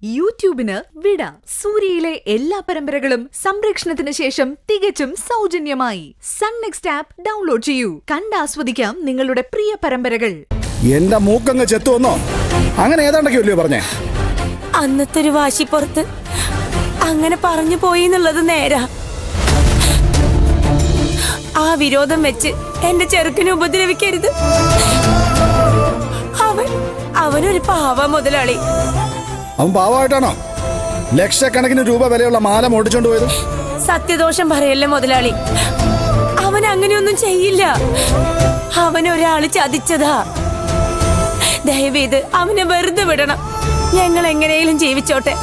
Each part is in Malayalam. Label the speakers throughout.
Speaker 1: യൂട്യൂബിന് വിട. സൂര്യയിലെ എല്ലാ പരമ്പരകളും സംരക്ഷണത്തിന് ശേഷം തികച്ചും സൗജന്യമായി സൺ നെക്സ്റ്റ് ആപ്പ് ഡൗൺലോഡ് ചെയ്യൂ. കണ്ടാസ്വദിക്കാം നിങ്ങളുടെ പ്രിയ പരമ്പരകൾ.
Speaker 2: എന്റെ മൂക്കങ്ങ് ചെത്തുവന്നോ? അങ്ങനെ ഏതാണ്ടൊക്കെയല്ലോ പറഞ്ഞേ.
Speaker 3: അന്നത്തെ ഒരു വാശിപ്പുറത്ത് അങ്ങനെ പറഞ്ഞു പോയി എന്നുള്ളത് നേരാ. ആ വിരോധം വെച്ച് എന്റെ ചെറുക്കനെ ഉപദ്രവിക്കരുത്. അവനൊരു പാവ മുതലാളി.
Speaker 2: അവൻ പാവമായിട്ടാണോ ലക്ഷക്കണക്കിന് രൂപ വിലയുള്ള മാല മോടിച്ചോണ്ട് പോയത്?
Speaker 3: സത്യദോഷം പറയല്ലേ മുതലാളി, അവൻ അങ്ങനെയൊന്നും ചെയ്യില്ല. അവനൊരാള് ചതിച്ചതാ. ദയവേത് അവനെ വെറുതെ വിടണം. ഞങ്ങൾ എങ്ങനെയും ജീവിച്ചോട്ടെ.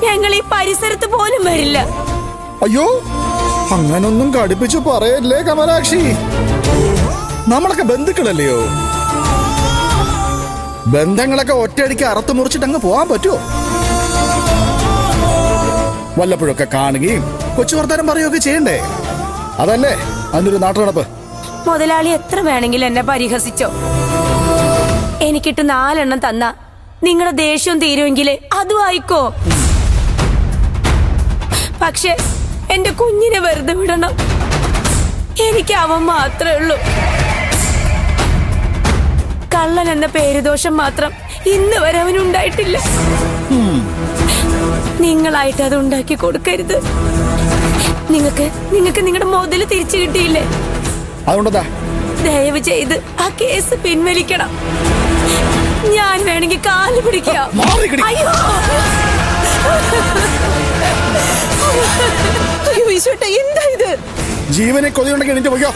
Speaker 3: ഞങ്ങൾ ഈ പരിസരത്ത് പോലും വരില്ല.
Speaker 2: അയ്യോ, അങ്ങനൊന്നും കടുപ്പിച്ചു പറയല്ലേ കമലാക്ഷി. നമ്മളൊക്കെ ബന്ധുക്കളല്ലയോ? ബന്ധങ്ങളൊക്കെ ഒറ്റയടിക്ക് അറുത്ത് മുറിച്ചിട്ട് അങ്ങ് പോകാൻ പറ്റുമോ? വല്ലപ്പോഴൊക്കെ കാണുകയും കൊച്ചു വർത്താനം പറയുകയൊക്കെ ചെയ്യണ്ടേ? അതല്ലേ അതിനൊരു നാട്ടുനടപ്പ്.
Speaker 3: മുതലാളി എത്ര വേണമെങ്കിലും എന്നെ പരിഹസിച്ചോ. എനിക്കിട്ട് 4 എണ്ണം തന്ന നിങ്ങളുടെ ദേഷ്യം തീരുമെങ്കിൽ അതും ആയിക്കോ. പക്ഷെ എന്റെ കുഞ്ഞിനെ വെറുതെ വിടണം. എനിക്ക് അവൻ മാത്രമേ ഉള്ളൂ. കള്ളൻ എന്ന പേരുദോഷം മാത്രം ഇന്ന് വരെ അവനുണ്ടായിട്ടില്ല. നിങ്ങളായിട്ട് അത് ഉണ്ടാക്കി കൊടുക്കരുത്. നിങ്ങൾക്ക് നിങ്ങളുടെ മുതല് തിരിച്ചു കിട്ടിയില്ലേ?
Speaker 2: അതുകൊണ്ടാ
Speaker 3: ദയവ് ചെയ്ത് ആ കേസ് പിൻവലിക്കണം. ഞാൻ വേണമെങ്കിൽ കാല് പിടിക്കാം. അയ്യോ
Speaker 1: അയ്യോ ഈശോട്ടെ, എന്താ ഇത്?
Speaker 2: ജീവനെ കൊതിയുണ്ടെങ്കിൽ എണീറ്റ് പോയോ?